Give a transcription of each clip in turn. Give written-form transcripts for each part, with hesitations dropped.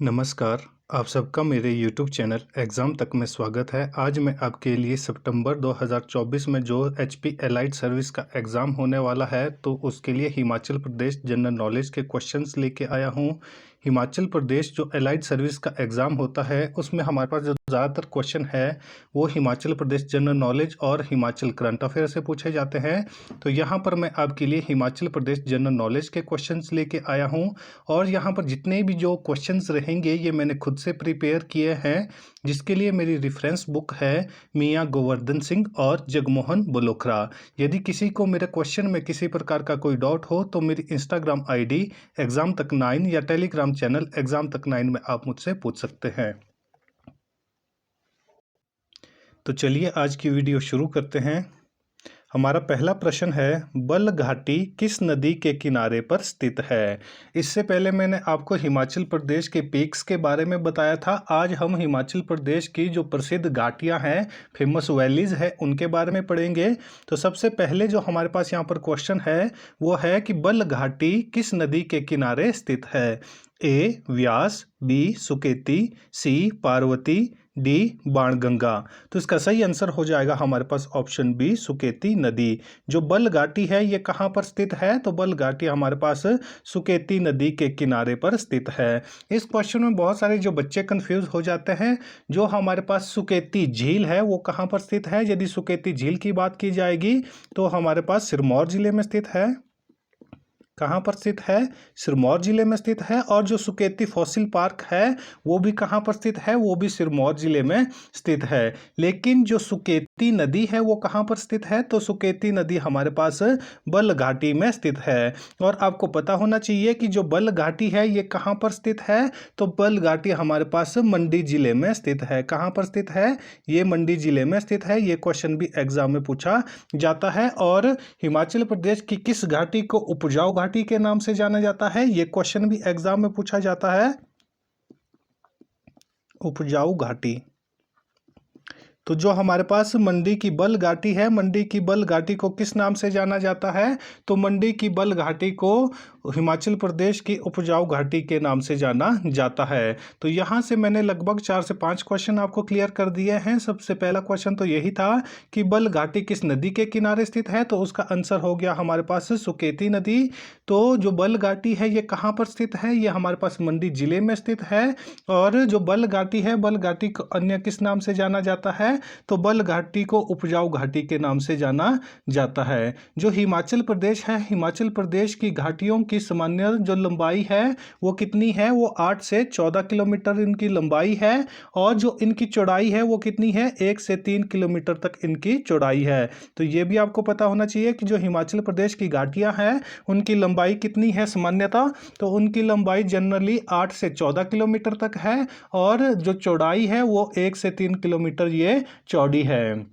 नमस्कार, आप सबका मेरे YouTube चैनल एग्ज़ाम तक में स्वागत है। आज मैं आपके लिए सितंबर 2024 में जो HP एलाइड सर्विस का एग्ज़ाम होने वाला है, तो उसके लिए हिमाचल प्रदेश जनरल नॉलेज के क्वेश्चंस लेके आया हूँ। हिमाचल प्रदेश जो एलाइड सर्विस का एग्ज़ाम होता है, उसमें हमारे पास जो ज़्यादातर क्वेश्चन है, वो हिमाचल प्रदेश जनरल नॉलेज और हिमाचल करंट अफेयर से पूछे जाते हैं। तो यहाँ पर मैं आपके लिए हिमाचल प्रदेश जनरल नॉलेज के क्वेश्चंस लेके आया हूँ और यहाँ पर जितने भी जो क्वेश्चंस रहेंगे ये मैंने खुद से प्रिपेयर किए हैं, जिसके लिए मेरी रेफरेंस बुक है मियाँ गोवर्धन सिंह और जगमोहन बलोखरा। यदि किसी को मेरे क्वेश्चन में किसी प्रकार का कोई डाउट हो तो मेरी इंस्टाग्राम आईडी एग्ज़ाम तक 9 या टेलीग्राम चैनल एग्ज़ाम तक 9 में आप मुझसे पूछ सकते हैं। तो चलिए आज की वीडियो शुरू करते हैं। हमारा पहला प्रश्न है, बल घाटी किस नदी के किनारे पर स्थित है? इससे पहले मैंने आपको हिमाचल प्रदेश के पीक्स के बारे में बताया था। आज हम हिमाचल प्रदेश की जो प्रसिद्ध घाटियां हैं, फेमस वैलीज है, उनके बारे में पढ़ेंगे। तो सबसे पहले जो हमारे पास यहाँ पर क्वेश्चन है वो है कि बल घाटी किस नदी के किनारे स्थित है? ए व्यास, बी सुकेती, सी पार्वती, डी बाणगंगा। तो इसका सही आंसर हो जाएगा हमारे पास ऑप्शन बी सुकेती नदी। जो बल घाटी है ये कहाँ पर स्थित है? तो बल घाटी हमारे पास सुकेती नदी के किनारे पर स्थित है। इस क्वेश्चन में बहुत सारे जो बच्चे कंफ्यूज हो जाते हैं। जो हमारे पास सुकेती झील है वो कहाँ पर स्थित है? यदि सुकेती झील की बात की जाएगी तो हमारे पास सिरमौर जिले में स्थित है। कहाँ पर स्थित है? सिरमौर जिले में स्थित है। और जो सुकेती फॉसिल पार्क है वो भी कहाँ पर स्थित है? वो भी सिरमौर जिले में स्थित है। लेकिन जो सुकेती नदी है वो कहाँ पर स्थित है? तो सुकेती नदी हमारे पास बल घाटी में स्थित है। और आपको पता होना चाहिए कि जो बल घाटी है ये कहाँ पर स्थित है? तो बल घाटी हमारे पास मंडी जिले में स्थित है। कहाँ पर स्थित है? ये मंडी जिले में स्थित है। ये क्वेश्चन भी एग्जाम में पूछा जाता है। और हिमाचल प्रदेश की किस घाटी को उपजाऊ घाटी के नाम से जाना जाता है? ये क्वेश्चन भी एग्जाम में पूछा जाता है। उपजाऊ घाटी। तो जो हमारे पास मंडी की बल घाटी है, मंडी की बल घाटी को किस नाम से जाना जाता है? तो मंडी की बल घाटी को हिमाचल प्रदेश की उपजाऊ घाटी के नाम से जाना जाता है। तो यहाँ से मैंने लगभग 4 से 5 क्वेश्चन आपको क्लियर कर दिए हैं। सबसे पहला क्वेश्चन तो यही था कि बल घाटी किस नदी के किनारे स्थित है? तो उसका आंसर हो गया हमारे पास सुकेती नदी। तो जो बल घाटी है ये कहाँ पर स्थित है? ये हमारे पास मंडी जिले में स्थित है। और जो बल घाटी है, बल घाटी को अन्य किस नाम से जाना जाता है? तो बल घाटी को उपजाऊ घाटी के नाम से जाना जाता है। जो हिमाचल प्रदेश है, हिमाचल प्रदेश की घाटियों की सामान्य जो लंबाई है वो कितनी है? वो 8 से 14 किलोमीटर इनकी लंबाई है। और जो इनकी चौड़ाई है वो कितनी है? 1 से 3 किलोमीटर तक इनकी चौड़ाई है। तो ये भी आपको पता होना चाहिए कि जो हिमाचल प्रदेश की घाटियां हैं उनकी लंबाई कितनी है सामान्यतः? तो उनकी लंबाई जनरली 8 से 14 किलोमीटर तक है। और जो चौड़ाई है वो 1 से 3 किलोमीटर ये चौड़ी है।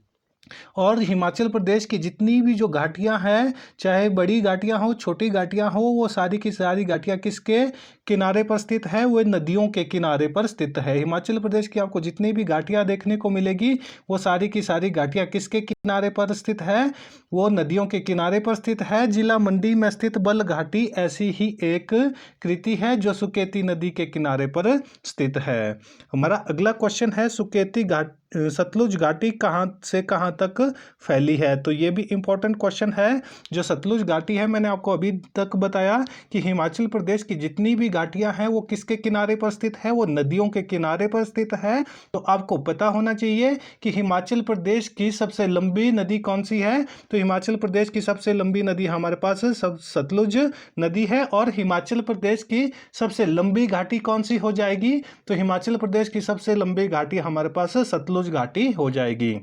और हिमाचल प्रदेश की जितनी भी जो घाटियां हैं, चाहे बड़ी घाटियां हो छोटी घाटियां हो, वो सारी की सारी घाटियां किसके किनारे पर स्थित है? वो नदियों के किनारे पर स्थित है। हिमाचल प्रदेश की आपको जितनी भी घाटियां देखने को मिलेगी वो सारी की सारी घाटियां किसके किनारे पर स्थित है? वो नदियों के किनारे पर स्थित है। जिला मंडी में स्थित बल घाटी ऐसी ही एक कृति है जो सुकेती नदी के किनारे पर स्थित है। हमारा अगला क्वेश्चन है, सुकेती घाट सतलुज घाटी कहाँ से कहाँ तक फैली है? तो ये भी इंपॉर्टेंट क्वेश्चन है। जो सतलुज घाटी है, मैंने आपको अभी तक बताया कि हिमाचल प्रदेश की जितनी भी घाटियां हैं वो किसके किनारे पर स्थित है? वो नदियों के किनारे पर स्थित है। तो आपको पता होना चाहिए कि हिमाचल प्रदेश की सबसे लंबी नदी कौन सी है? तो हिमाचल प्रदेश की सबसे लंबी नदी हमारे पास सतलुज नदी है। और हिमाचल प्रदेश की सबसे लंबी घाटी कौन सी हो जाएगी? तो हिमाचल प्रदेश की सबसे लंबी घाटी हमारे पास सतलुज घाटी हो जाएगी।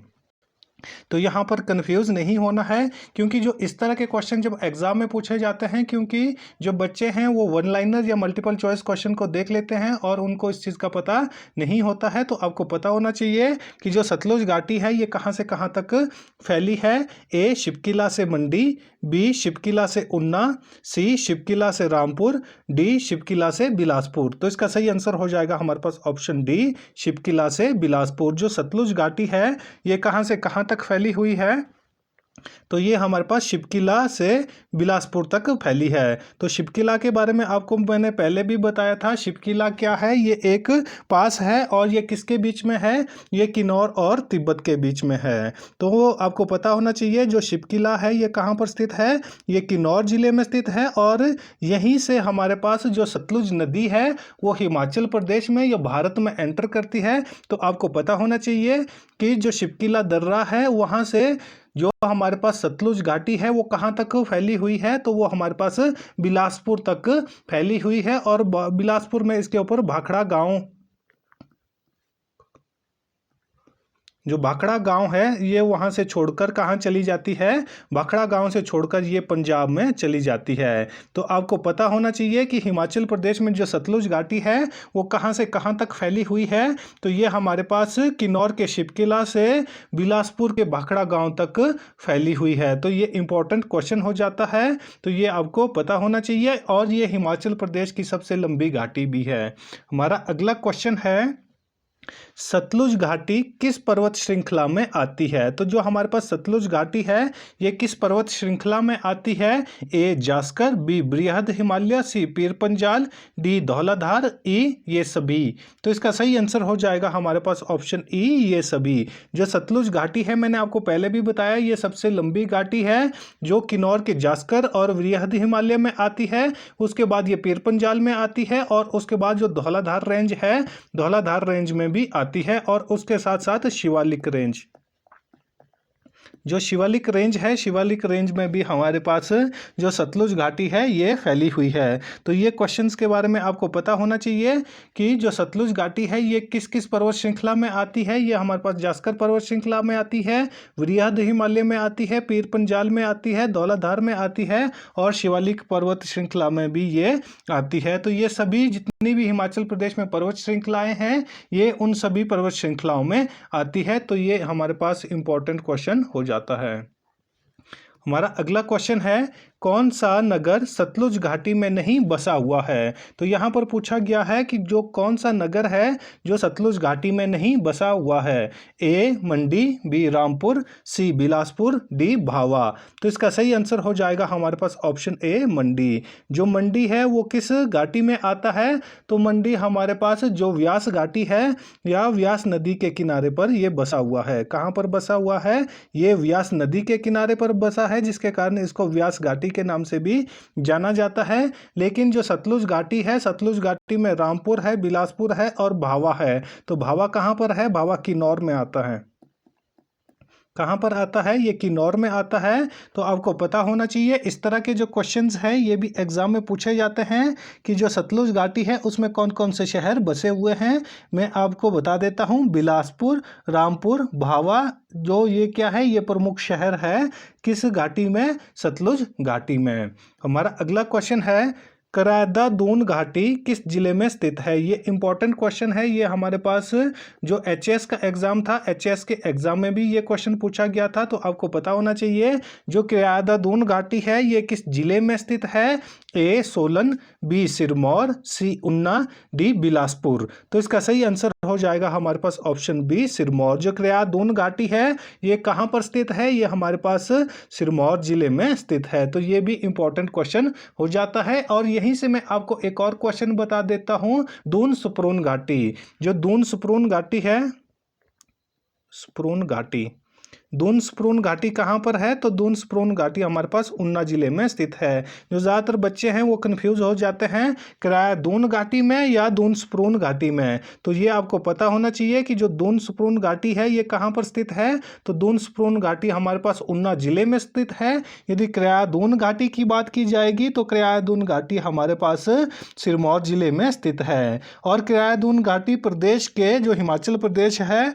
तो यहाँ पर कंफ्यूज नहीं होना है, क्योंकि जो इस तरह के क्वेश्चन जब एग्जाम में पूछे जाते हैं, क्योंकि जो बच्चे हैं वो वन लाइनर या मल्टीपल चॉइस क्वेश्चन को देख लेते हैं और उनको इस चीज़ का पता नहीं होता है। तो आपको पता होना चाहिए कि जो सतलुज घाटी है ये कहाँ से कहाँ तक फैली है। ए शिवकिला से मंडी, बी शिवकिला से ऊना, सी शिवकिला से रामपुर, डी शिवकिला से बिलासपुर। तो इसका सही आंसर हो जाएगा हमारे पास ऑप्शन डी शिवकिला से बिलासपुर। जो सतलुज घाटी है ये कहाँ से कहाँ तक फैली हुई है? तो ये हमारे पास शिवकिला से बिलासपुर तक फैली है। तो शिवकिला के बारे में आपको मैंने पहले भी बताया था। शिवकिला क्या है, ये एक पास है और ये किसके बीच में है, ये किन्नौर और तिब्बत के बीच में है। तो आपको पता होना चाहिए जो शिवकिला है ये कहाँ पर स्थित है, ये किन्नौर जिले में स्थित है। और यहीं से हमारे पास जो सतलुज नदी है वो हिमाचल प्रदेश में या भारत में एंटर करती है। तो आपको पता होना चाहिए कि जो शिवकिला दर्रा है वहाँ से जो हमारे पास सतलुज घाटी है वो कहाँ तक फैली हुई है, तो वो हमारे पास बिलासपुर तक फैली हुई है। और बिलासपुर में इसके ऊपर भाखड़ा गांव, जो भाखड़ा गांव है ये वहाँ से छोड़कर कहाँ चली जाती है, भाखड़ा गांव से छोड़कर ये पंजाब में चली जाती है। तो आपको पता होना चाहिए कि हिमाचल प्रदेश में जो सतलुज घाटी है वो कहाँ से कहाँ तक फैली हुई है। तो ये हमारे पास किन्नौर के शिवकिला से बिलासपुर के भाखड़ा गांव तक फैली हुई है। तो ये इंपॉर्टेंट क्वेश्चन हो जाता है, तो ये आपको पता होना चाहिए। और ये हिमाचल प्रदेश की सबसे लंबी घाटी भी है। हमारा अगला क्वेश्चन है, सतलुज घाटी किस पर्वत श्रृंखला में आती है। तो जो हमारे पास सतलुज घाटी है ये किस पर्वत श्रृंखला में आती है, ए जास्कर, बी बृहद हिमालय, सी पीर पंजाल, डी धौलाधार, ई ये सभी। तो इसका सही आंसर हो जाएगा हमारे पास ऑप्शन ई ये सभी। जो सतलुज घाटी है मैंने आपको पहले भी बताया ये सबसे लंबी घाटी है जो किन्नौर के जास्कर और बृहद हिमालय में आती है। उसके बाद ये पीर पंजाल में आती है और उसके बाद जो धौलाधार रेंज है, धौलाधार रेंज में भी आती है। और उसके साथ साथ शिवालिक रेंज, जो शिवालिक रेंज है, शिवालिक रेंज में भी हमारे पास जो सतलुज घाटी है ये फैली हुई है। तो ये क्वेश्चंस के बारे में आपको पता होना चाहिए कि जो सतलुज घाटी है ये किस किस पर्वत श्रृंखला में आती है। ये हमारे पास जास्कर पर्वत श्रृंखला में आती है, वृहद हिमालय में आती है, पीर पंजाल में आती है, धौलाधार में आती है और शिवालिक पर्वत श्रृंखला में भी ये आती है। तो ये सभी जितनी भी हिमाचल प्रदेश में पर्वत श्रृंखलाएँ हैं ये उन सभी पर्वत श्रृंखलाओं में आती है। तो ये हमारे पास इंपॉर्टेंट क्वेश्चन हो जाता है। हमारा अगला क्वेश्चन है, कौन सा नगर सतलुज घाटी में नहीं बसा हुआ है। तो यहाँ पर पूछा गया है कि जो कौन सा नगर है जो सतलुज घाटी में नहीं बसा हुआ है, ए मंडी, बी रामपुर, सी बिलासपुर, डी भावा। तो इसका सही आंसर हो जाएगा हमारे पास ऑप्शन ए मंडी। जो मंडी है वो किस घाटी में आता है, तो मंडी हमारे पास जो व्यास घाटी है या व्यास नदी के किनारे पर ये बसा हुआ है। कहाँ पर बसा हुआ है, ये व्यास नदी के किनारे पर बसा है जिसके कारण इसको व्यास घाटी के नाम से भी जाना जाता है। लेकिन जो सतलुज घाटी है, सतलुज घाटी में रामपुर है, बिलासपुर है और भावा है। तो भावा कहाँ पर है, भावा किन्नौर में आता है। कहाँ पर आता है, ये किन्नौर में आता है। तो आपको पता होना चाहिए इस तरह के जो क्वेश्चंस हैं ये भी एग्जाम में पूछे जाते हैं कि जो सतलुज घाटी है उसमें कौन कौन से शहर बसे हुए हैं। मैं आपको बता देता हूँ, बिलासपुर, रामपुर, भावा, जो ये क्या है ये प्रमुख शहर है किस घाटी में, सतलुज घाटी में। हमारा अगला क्वेश्चन है, करादा दून घाटी किस जिले में स्थित है। ये इंपॉर्टेंट क्वेश्चन है। ये हमारे पास जो एचएस का एग्जाम था, एचएस के एग्जाम में भी ये क्वेश्चन पूछा गया था। तो आपको पता होना चाहिए जो करादा दून घाटी है ये किस जिले में स्थित है, ए सोलन, बी सिरमौर, सी ऊना, डी बिलासपुर। तो इसका सही आंसर हो जाएगा हमारे पास ऑप्शन बी सिरमौर। जो करादून घाटी है ये कहाँ पर स्थित है, ये हमारे पास सिरमौर जिले में स्थित है। तो ये भी इंपॉर्टेंट क्वेश्चन हो जाता है। और यहीं से मैं आपको एक और क्वेश्चन बता देता हूं, दून सुपरून घाटी। जो दून सुपरून घाटी है, सुपरून घाटी, दून सुपरून घाटी कहाँ पर है, तो दून सुपरून घाटी हमारे पास ऊना जिले में स्थित है। जो ज़्यादातर बच्चे हैं वो कंफ्यूज हो जाते हैं करादून घाटी में या दून सुपरून घाटी में। तो ये आपको पता होना चाहिए कि जो दून सुपरून घाटी है ये कहाँ पर स्थित है, तो दून सुपरून घाटी हमारे पास ऊना जिले में स्थित है। यदि करादून घाटी की बात की जाएगी तो करादून घाटी हमारे पास सिरमौर जिले में स्थित है। और करादून घाटी प्रदेश के जो हिमाचल प्रदेश है,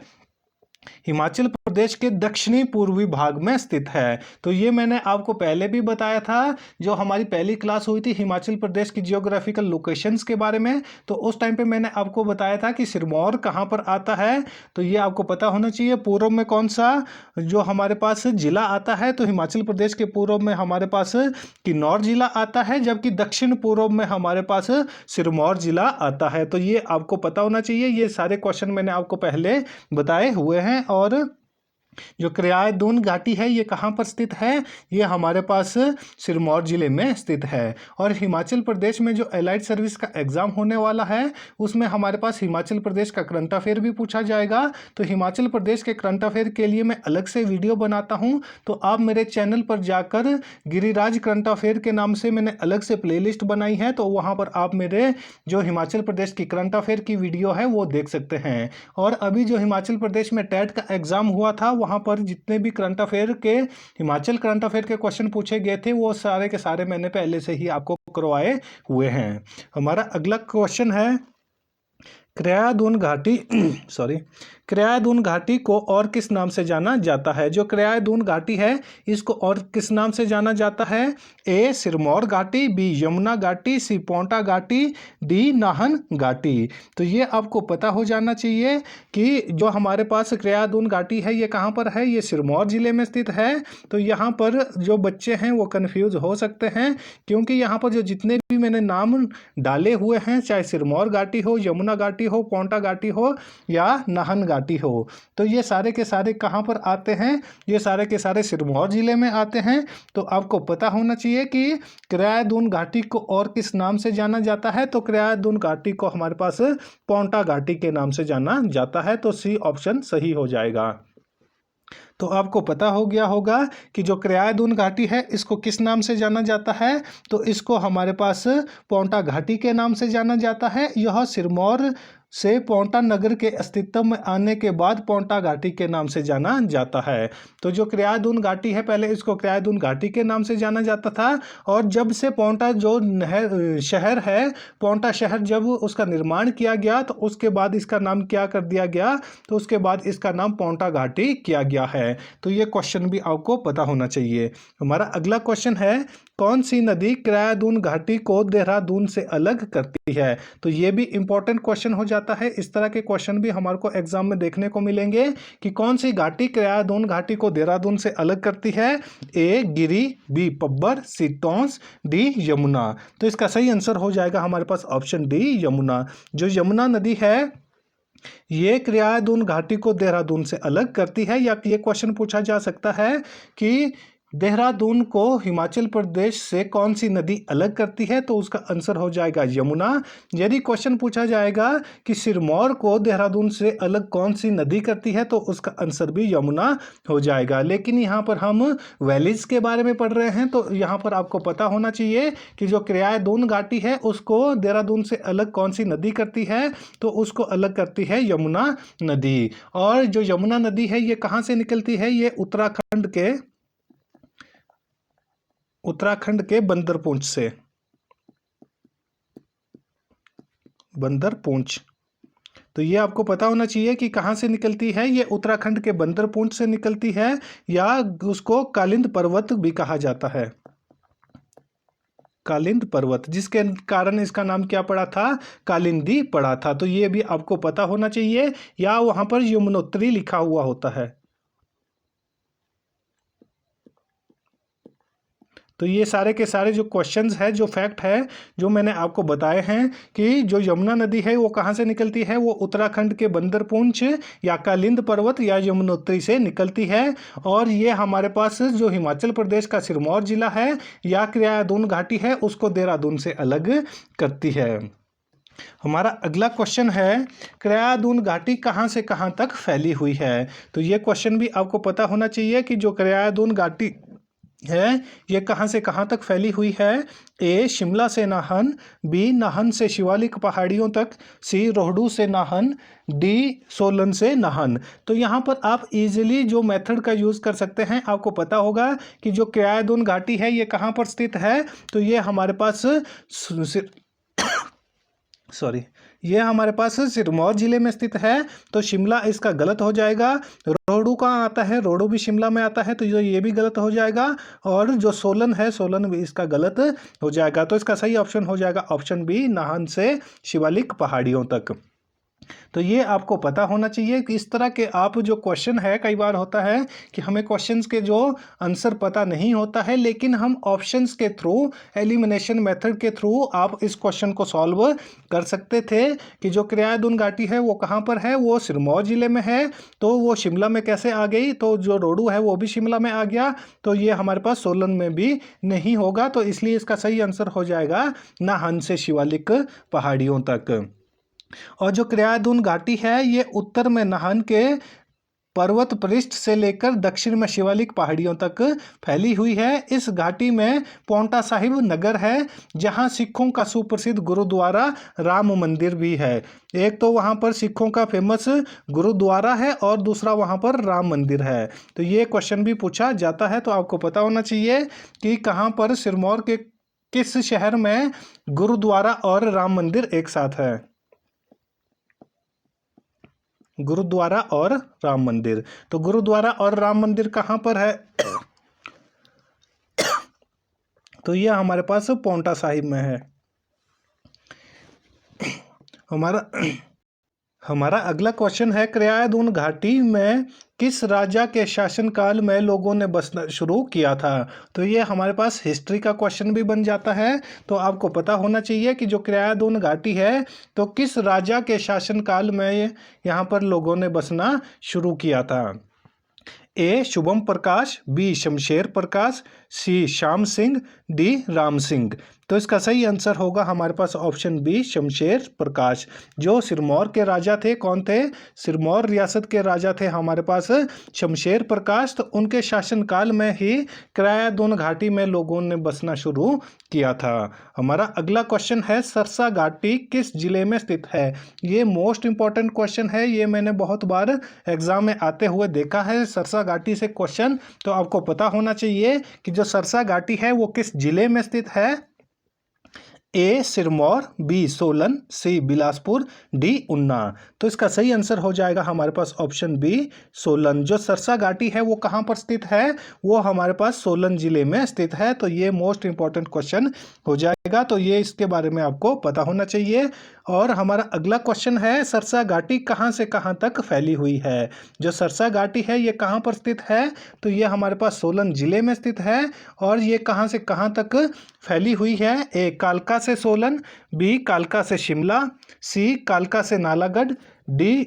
हिमाचल प्रदेश के दक्षिणी पूर्वी भाग में स्थित है। तो ये मैंने आपको पहले भी बताया था, जो हमारी पहली क्लास हुई थी हिमाचल प्रदेश की जियोग्राफिकल लोकेशंस के बारे में। तो उस टाइम पे मैंने आपको बताया था कि सिरमौर कहाँ पर आता है। तो ये आपको पता होना चाहिए। पूर्व में कौन सा जो हमारे पास जिला आता है, तो हिमाचल प्रदेश के पूर्व में हमारे पास किन्नौर जिला आता है, जबकि दक्षिण पूर्व में हमारे पास सिरमौर जिला आता है। तो ये आपको पता होना चाहिए। ये सारे क्वेश्चन मैंने आपको पहले बताए हुए हैं। और जो क्रियादून घाटी है ये कहाँ पर स्थित है? ये हमारे पास सिरमौर जिले में स्थित है। और हिमाचल प्रदेश में जो एलाइड सर्विस का एग्जाम होने वाला है उसमें हमारे पास हिमाचल प्रदेश का करंट अफेयर भी पूछा जाएगा। तो हिमाचल प्रदेश के करंट अफेयर के लिए मैं अलग से वीडियो बनाता हूँ, तो आप मेरे चैनल पर जाकर गिरिराज करंट अफेयर के नाम से मैंने अलग से प्लेलिस्ट बनाई है, तो वहाँ पर आप मेरे जो हिमाचल प्रदेश की करंट अफेयर की वीडियो है वो देख सकते हैं। और अभी जो हिमाचल प्रदेश में टेट का एग्जाम हुआ था वहाँ पर जितने भी करंट अफेयर के हिमाचल करंट अफेयर के क्वेश्चन पूछे गए थे वो सारे के सारे मैंने पहले से ही आपको करवाए हुए हैं। हमारा अगला क्वेश्चन है क्रियादून घाटी क्रियादून घाटी को और किस नाम से जाना जाता है? जो क्रियादून घाटी है इसको और किस नाम से जाना जाता है? ए सिरमौर घाटी, बी यमुना घाटी, सी पोंटा घाटी, डी नाहन घाटी। तो ये आपको पता हो जाना चाहिए कि जो हमारे पास क्रियादून घाटी है ये कहाँ पर है? ये सिरमौर जिले में स्थित है। तो यहाँ पर जो बच्चे हैं वो कन्फ्यूज हो सकते हैं, क्योंकि यहाँ पर जो जितने भी मैंने नाम डाले हुए हैं, चाहे सिरमौर घाटी हो, यमुना घाटी हो, पोंटा घाटी हो या नाहन घाटी हो, तो ये सारे के सारे कहाँ पर आते हैं? ये सारे के सारे सिरमौर जिले में आते हैं। तो आपको पता होना चाहिए कि क्रियादून घाटी को और किस नाम से जाना जाता है? तो क्रियादून घाटी को हमारे पास पोंटा घाटी के नाम से जाना जाता है। तो सी ऑप्शन सही हो जाएगा। तो आपको पता हो गया होगा कि जो क्रियादून घाटी है इसको किस नाम से जाना जाता है? तो इसको हमारे पास पोंटा घाटी के नाम से जाना जाता है। यह सिरमौर से पोंटा नगर के अस्तित्व में आने के बाद पोंटा घाटी के नाम से जाना जाता है। तो जो क्रियादून घाटी है पहले इसको क्रियादून घाटी के नाम से जाना जाता था, और जब से पोंटा जो शहर है, पोंटा शहर जब उसका निर्माण किया गया तो उसके बाद इसका नाम क्या कर दिया गया? तो उसके बाद इसका नाम पोंटा घाटी किया गया है। तो ये क्वेश्चन भी आपको पता होना चाहिए। हमारा अगला क्वेश्चन है कौन सी नदी क्रियादून घाटी को देहरादून से अलग करती है? तो ये भी इंपॉर्टेंट क्वेश्चन हो जाता है। इस तरह के क्वेश्चन भी हमारे को एग्जाम में देखने को मिलेंगे कि कौन सी घाटी क्रियादून घाटी को देहरादून से अलग करती है? ए गिरी, बी पब्बर, सी टोंस, डी यमुना। तो इसका सही आंसर हो जाएगा हमारे पास ऑप्शन डी यमुना। जो यमुना नदी है ये क्रियादून घाटी को देहरादून से अलग करती है। या ये क्वेश्चन पूछा जा सकता है कि देहरादून को हिमाचल प्रदेश से कौन सी नदी अलग करती है? तो उसका आंसर हो जाएगा यमुना। यदि क्वेश्चन पूछा जाएगा कि सिरमौर को देहरादून से अलग कौन सी नदी करती है, तो उसका आंसर भी यमुना हो जाएगा। लेकिन यहाँ पर हम वैलीज के बारे में पढ़ रहे हैं, तो यहाँ पर आपको पता होना चाहिए कि जो क्रियादून घाटी है उसको देहरादून से अलग कौन सी नदी करती है? तो उसको अलग करती है यमुना नदी। और जो यमुना नदी है ये कहाँ से निकलती है? ये उत्तराखंड के बंदरपूंछ से, बंदरपूंछ। तो ये आपको पता होना चाहिए कि कहाँ से निकलती है। ये उत्तराखंड के बंदरपूंछ से निकलती है, या उसको कालिंद पर्वत भी कहा जाता है। कालिंद पर्वत, जिसके कारण इसका नाम क्या पड़ा था? कालिंदी पड़ा था। तो ये भी आपको पता होना चाहिए, या वहाँ पर यमुनोत्री लिखा हुआ होता है। तो ये सारे के सारे जो क्वेश्चंस है, जो फैक्ट है, जो मैंने आपको बताए हैं कि जो यमुना नदी है वो कहाँ से निकलती है? वो उत्तराखंड के बंदरपूंछ या कालिंद पर्वत या यमुनोत्री से निकलती है। और ये हमारे पास जो हिमाचल प्रदेश का सिरमौर जिला है या क्रियादून घाटी है उसको देहरादून से अलग करती है। हमारा अगला क्वेश्चन है क्रियादून घाटी कहाँ से कहाँ तक फैली हुई है? तो ये क्वेश्चन भी आपको पता होना चाहिए कि जो क्रियादून घाटी है ये कहाँ से कहाँ तक फैली हुई है? ए शिमला से नाहन, बी नाहन से शिवालिक पहाड़ियों तक, सी रोहडू से नाहन, डी सोलन से नाहन। तो यहाँ पर आप इजीली जो मेथड का यूज़ कर सकते हैं, आपको पता होगा कि जो क्रियादून घाटी है ये कहाँ पर स्थित है। तो ये हमारे पास ये हमारे पास सिरमौर जिले में स्थित है। तो शिमला इसका गलत हो जाएगा। रोहडू कहाँ आता है? रोहडू भी शिमला में आता है, तो ये भी गलत हो जाएगा। और जो सोलन है, सोलन भी इसका गलत हो जाएगा। तो इसका सही ऑप्शन हो जाएगा ऑप्शन बी, नाहन से शिवालिक पहाड़ियों तक। तो ये आपको पता होना चाहिए कि इस तरह के आप जो क्वेश्चन है, कई बार होता है कि हमें क्वेश्चंस के जो आंसर पता नहीं होता है, लेकिन हम ऑप्शंस के थ्रू, एलिमिनेशन मेथड के थ्रू आप इस क्वेश्चन को सॉल्व कर सकते थे कि जो क्रियादुन घाटी है वो कहाँ पर है, वो सिरमौर जिले में है। तो वो शिमला में कैसे आ गई, तो जो रोडू है वो भी शिमला में आ गया, तो ये हमारे पास सोलन में भी नहीं होगा। तो इसलिए इसका सही आंसर हो जाएगा नाहन से शिवालिक पहाड़ियों तक। और जो क्रियादुन घाटी है ये उत्तर में नाहन के पर्वत पृष्ठ से लेकर दक्षिण में शिवालिक पहाड़ियों तक फैली हुई है। इस घाटी में पौंटा साहिब नगर है, जहां सिखों का सुप्रसिद्ध गुरुद्वारा राम मंदिर भी है। एक तो वहां पर सिखों का फेमस गुरुद्वारा है और दूसरा वहां पर राम मंदिर है। तो ये क्वेश्चन भी पूछा जाता है, तो आपको पता होना चाहिए कि कहां पर सिरमौर के किस शहर में गुरुद्वारा और राम मंदिर एक साथ है। गुरुद्वारा और राम मंदिर, तो गुरुद्वारा और राम मंदिर कहाँ पर है तो यह हमारे पास पौंटा साहिब में है। हमारा हमारा अगला क्वेश्चन है, क्रियादुन घाटी में किस राजा के शासनकाल में लोगों ने बसना शुरू किया था। तो ये हमारे पास हिस्ट्री का क्वेश्चन भी बन जाता है। तो आपको पता होना चाहिए कि जो क्रियादुन घाटी है तो किस राजा के शासनकाल में यहाँ पर लोगों ने बसना शुरू किया था। ए शुभम प्रकाश, बी शमशेर प्रकाश, सी श्याम सिंह, डी राम सिंह। तो इसका सही आंसर होगा हमारे पास ऑप्शन बी शमशेर प्रकाश, जो सिरमौर के राजा थे। कौन थे, सिरमौर रियासत के राजा थे हमारे पास शमशेर प्रकाश। तो उनके शासनकाल में ही क्रियादुन घाटी में लोगों ने बसना शुरू किया था। हमारा अगला क्वेश्चन है, सरसा घाटी किस जिले में स्थित है। ये मोस्ट इंपॉर्टेंट क्वेश्चन है, ये मैंने बहुत बार एग्जाम में आते हुए देखा है सरसा घाटी से क्वेश्चन। तो आपको पता होना चाहिए कि जो सरसा घाटी है वो किस जिले में स्थित है। ए सिरमौर, बी सोलन, सी बिलासपुर, डी उन्ना। तो इसका सही आंसर हो जाएगा हमारे पास ऑप्शन बी सोलन। जो सरसा घाटी है वो कहाँ पर स्थित है, वो हमारे पास सोलन जिले में स्थित है। तो ये मोस्ट इंपॉर्टेंट क्वेश्चन हो जाएगा, तो ये इसके बारे में आपको पता होना चाहिए। और हमारा अगला क्वेश्चन है, सरसा घाटी कहाँ से कहाँ तक फैली हुई है। जो सरसा घाटी है ये कहाँ पर स्थित है, तो ये हमारे पास सोलन जिले में स्थित है। और ये कहाँ से कहाँ तक फैली हुई है। ए कालका से सोलन, बी कालका से शिमला, सी कालका से नालागढ़, डी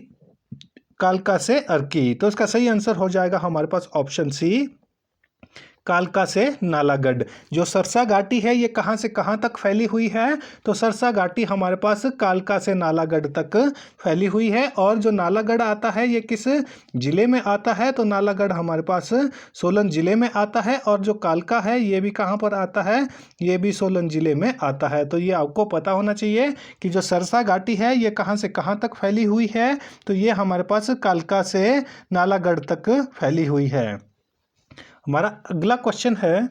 कालका से अर्की। तो इसका सही आंसर हो जाएगा हमारे पास ऑप्शन सी कालका से नालागढ़। जो सरसा घाटी है ये कहाँ से कहाँ तक फैली हुई है, तो सरसा घाटी हमारे पास कालका से नालागढ़ तक फैली हुई है। और जो नालागढ़ आता है ये किस जिले में आता है, तो नालागढ़ हमारे पास सोलन जिले में आता है। और जो कालका है ये भी कहाँ पर आता है, ये भी सोलन जिले में आता है। तो ये आपको पता होना चाहिए कि जो सरसा घाटी है ये कहाँ से कहाँ तक फैली हुई है, तो ये हमारे पास कालका से नालागढ़ तक फैली हुई है। हमारा अगला क्वेश्चन है,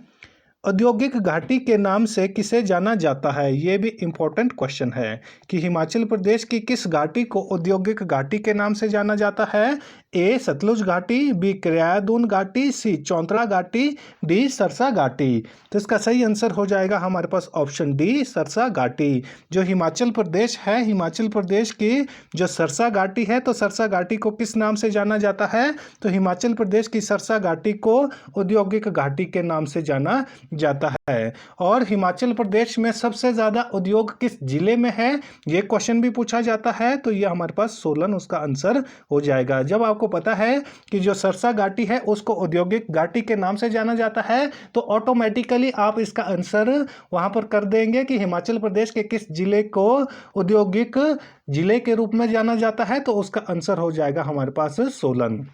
औद्योगिक घाटी के नाम से किसे जाना जाता है। ये भी इम्पोर्टेंट क्वेश्चन है कि हिमाचल प्रदेश की किस घाटी को औद्योगिक घाटी के नाम से जाना जाता है। ए सतलुज घाटी, बी क्रियादुन घाटी, सी चौंतरा घाटी, डी सरसा घाटी। तो इसका सही आंसर हो जाएगा हमारे पास ऑप्शन डी सरसा घाटी। जो हिमाचल प्रदेश है, हिमाचल प्रदेश की जो सरसा घाटी है, तो सरसा घाटी को किस नाम से जाना जाता है, तो हिमाचल प्रदेश की सरसा घाटी को औद्योगिक घाटी के नाम से जाना जाता है। और हिमाचल प्रदेश में सबसे ज्यादा उद्योग किस जिले में है, ये क्वेश्चन भी पूछा जाता है। तो ये हमारे पास सोलन उसका आंसर हो जाएगा। जब आपको पता है कि जो सरसा घाटी है उसको औद्योगिक घाटी के नाम से जाना जाता है, तो ऑटोमेटिकली आप इसका आंसर वहां पर कर देंगे कि हिमाचल प्रदेश के किस जिले को औद्योगिक जिले के रूप में जाना जाता है, तो उसका आंसर हो जाएगा हमारे पास सोलन।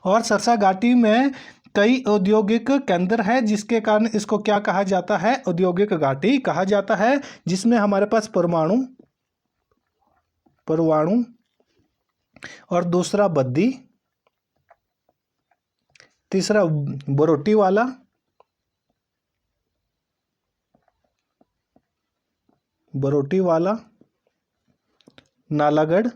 और सरसा घाटी में कई औद्योगिक केंद्र है, जिसके कारण इसको क्या कहा जाता है, औद्योगिक घाटी कहा जाता है। जिसमें हमारे पास परवाणु और दूसरा बद्दी, तीसरा बरोटीवाला, नालागढ़,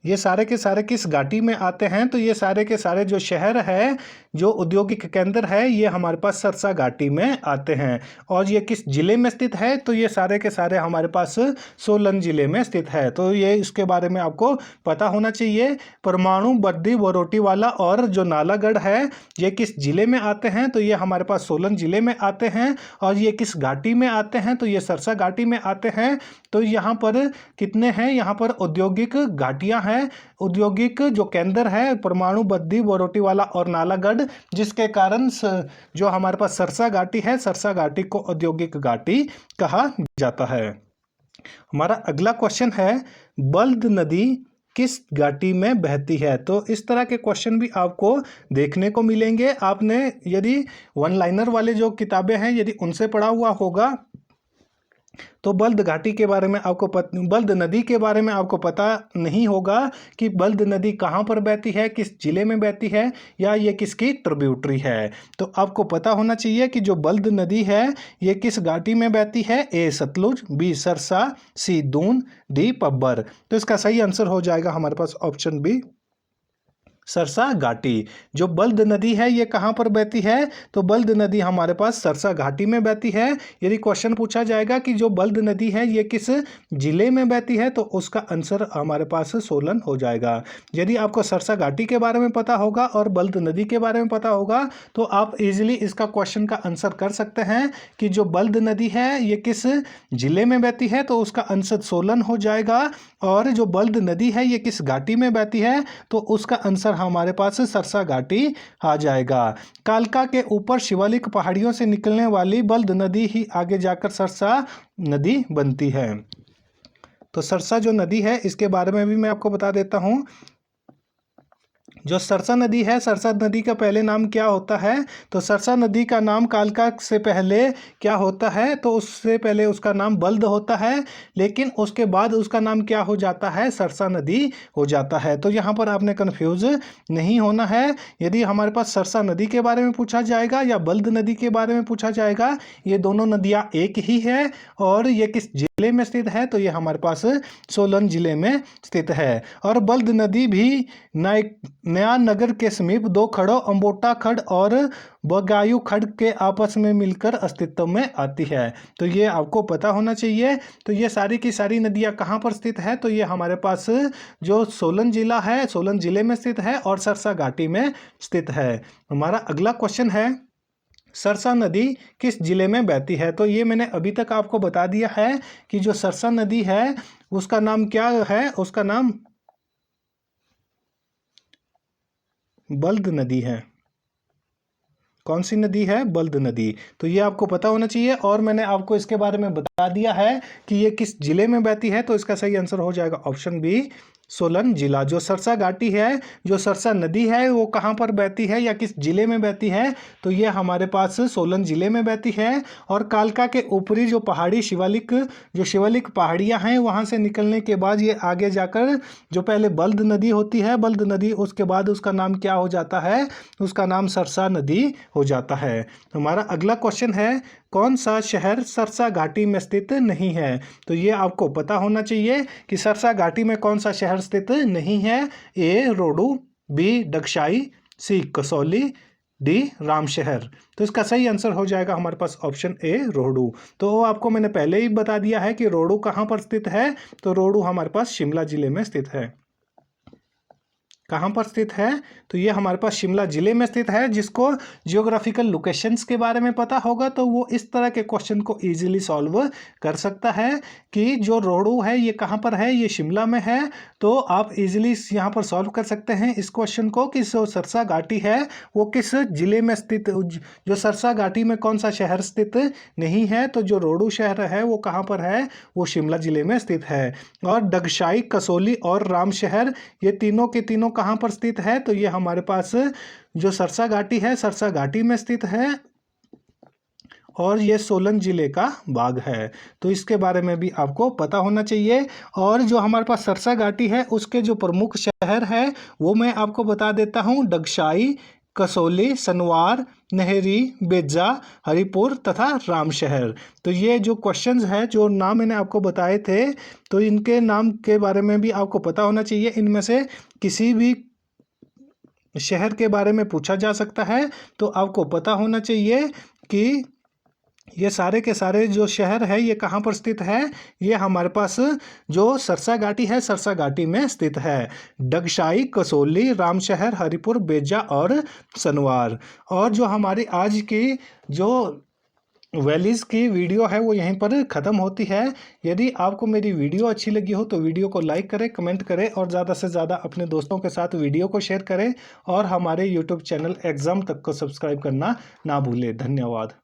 ये सारे के सारे किस घाटी में आते हैं? तो ये सारे के सारे जो शहर है, जो औद्योगिक केंद्र है, ये हमारे पास सरसा घाटी में आते हैं। और ये किस जिले में स्थित है? तो ये सारे के सारे हमारे पास सोलन जिले में स्थित है। तो ये इसके बारे में आपको पता होना चाहिए। परमाणु, बद्दी, बरोटीवाला और जो नालागढ़ है, ये किस जिले में आते हैं? तो ये हमारे पास सोलन जिले में आते हैं। और ये किस घाटी में आते हैं? तो ये सरसा घाटी में आते हैं। तो यहाँ पर कितने हैं? यहाँ पर औद्योगिक घाटियाँ हैं, औद्योगिक जो केंद्र है, परमाणु, बद्दी, बरोटीवाला और नालागढ़, जिसके कारण जो हमारे पास सरसा घाटी है, सरसा घाटी को औद्योगिक घाटी कहा जाता है। हमारा अगला क्वेश्चन है, बल्द नदी किस घाटी में बहती है? तो इस तरह के क्वेश्चन भी आपको देखने को मिलेंगे। आपने यदि वन लाइनर वाले जो किताबें हैं, यदि उनसे पढ़ा हुआ होगा तो बल्द घाटी के बारे में आपको बल्द नदी के बारे में आपको पता नहीं होगा कि बल्द नदी कहाँ पर बहती है, किस जिले में बहती है, या ये किसकी ट्रिब्यूटरी है। तो आपको पता होना चाहिए कि जो बल्द नदी है ये किस घाटी में बहती है। ए सतलुज, बी सरसा, सी दून, डी पब्बर। तो इसका सही आंसर हो जाएगा हमारे पास ऑप्शन बी, सरसा घाटी। जो बल्द नदी है ये कहाँ पर बहती है? तो बल्द नदी हमारे पास सरसा घाटी में बहती है। यदि क्वेश्चन पूछा जाएगा कि जो बल्द नदी है ये किस जिले में बहती है, तो उसका आंसर हमारे पास सोलन हो जाएगा। यदि आपको सरसा घाटी के बारे में पता होगा और बल्द नदी के बारे में पता होगा तो आप इजीली इसका क्वेश्चन का आंसर कर सकते हैं कि जो बल्द नदी है ये किस जिले में बहती है, तो उसका आंसर सोलन हो जाएगा। और जो बल्द नदी है ये किस घाटी में बहती है, तो उसका आंसर हमारे पास सरसा घाटी आ जाएगा। कालका के ऊपर शिवालिक पहाड़ियों से निकलने वाली बल्द नदी ही आगे जाकर सरसा नदी बनती है। तो सरसा जो नदी है इसके बारे में भी मैं आपको बता देता हूँ। जो सरसा नदी है, सरसा नदी का पहले नाम क्या होता है? तो सरसा नदी का नाम कालका से पहले क्या होता है? तो उससे पहले उसका नाम बल्द होता है, लेकिन उसके बाद उसका नाम क्या हो जाता है? सरसा नदी हो जाता है। तो यहाँ पर आपने कन्फ्यूज नहीं होना है। यदि हमारे पास सरसा नदी के बारे में पूछा जाएगा या बल्द नदी के बारे में पूछा जाएगा, ये दोनों नदियाँ एक ही है। और ये किस जिले में स्थित है? तो ये हमारे पास सोलन जिले में स्थित है। और बल्द नदी भी नया नगर के समीप दो खड़ों अंबोटा खड़ और बगायू खड़ के आपस में मिलकर अस्तित्व में आती है। तो ये आपको पता होना चाहिए। तो ये सारी की सारी नदियाँ कहाँ पर स्थित है? तो ये हमारे पास जो सोलन जिला है, सोलन जिले में स्थित है और सरसा घाटी में स्थित है। हमारा अगला क्वेश्चन है, सरसा नदी किस जिले में बहती है? तो ये मैंने अभी तक आपको बता दिया है कि जो सरसा नदी है उसका नाम क्या है? उसका नाम बल्द नदी है। कौन सी नदी है? बल्द नदी। तो ये आपको पता होना चाहिए। और मैंने आपको इसके बारे में बता दिया है कि ये किस जिले में बहती है। तो इसका सही आंसर हो जाएगा ऑप्शन बी, सोलन जिला। जो सरसा घाटी है, जो सरसा नदी है, वो कहाँ पर बहती है या किस जिले में बहती है? तो ये हमारे पास सोलन जिले में बहती है। और कालका के ऊपरी जो पहाड़ी शिवालिक पहाड़ियाँ हैं, वहाँ से निकलने के बाद ये आगे जाकर जो पहले बल्द नदी होती है, बल्द नदी, उसके बाद उसका नाम क्या हो जाता है? उसका नाम सरसा नदी हो जाता है। हमारा अगला क्वेश्चन है, कौन सा शहर सरसा घाटी में स्थित नहीं है? तो ये आपको पता होना चाहिए कि सरसा घाटी में कौन सा शहर स्थित नहीं है। ए रोडू, बी डगशाई, सी कसौली, डी रामशहर। तो इसका सही आंसर हो जाएगा हमारे पास ऑप्शन ए, रोडू। तो आपको मैंने पहले ही बता दिया है कि रोडू कहाँ पर स्थित है। तो रोडू हमारे पास शिमला जिले में स्थित है। कहाँ पर स्थित है? तो ये हमारे पास शिमला जिले में स्थित है। जिसको जियोग्राफिकल लोकेशंस के बारे में पता होगा तो वो इस तरह के क्वेश्चन को इजीली सॉल्व कर सकता है कि जो रोडू है ये कहाँ पर है, ये शिमला में है। तो आप इजीली यहाँ पर सॉल्व कर सकते हैं इस क्वेश्चन को कि जो सरसा घाटी है वो किस जिले में स्थित, जो सरसा घाटी में कौन सा शहर स्थित नहीं है। तो जो रोडू शहर है वो कहाँ पर है? वो शिमला जिले में स्थित है। और डगशाई, कसौली और रामशहर, ये तीनों के तीनों कहाँ पर स्थित है? तो ये हमारे पास जो सरसा घाटी है, सरसा घाटी में स्थित है और ये सोलन जिले का भाग है। तो इसके बारे में भी आपको पता होना चाहिए। और जो हमारे पास सरसा घाटी है उसके जो प्रमुख शहर है वो मैं आपको बता देता हूँ, डगशाई, कसौली, सनवार, नेहरी, बेज्जा, हरिपुर तथा रामशहर। तो ये जो क्वेश्चंस है, जो नाम मैंने आपको बताए थे, तो इनके नाम के बारे में भी आपको पता होना चाहिए। इनमें से किसी भी शहर के बारे में पूछा जा सकता है, तो आपको पता होना चाहिए कि ये सारे के सारे जो शहर है ये कहाँ पर स्थित है। ये हमारे पास जो सरसा घाटी है, सरसा घाटी में स्थित है। डगशाई, कसौली, रामशहर, हरिपुर, बेज्जा और सनवार। और जो हमारी आज की जो वैलीज़ की वीडियो है वो यहीं पर ख़त्म होती है। यदि आपको मेरी वीडियो अच्छी लगी हो तो वीडियो को लाइक करें, कमेंट करें और ज़्यादा से ज़्यादा अपने दोस्तों के साथ वीडियो को शेयर करें और हमारे यूट्यूब चैनल एग्ज़ाम तक को सब्सक्राइब करना ना भूलें। धन्यवाद।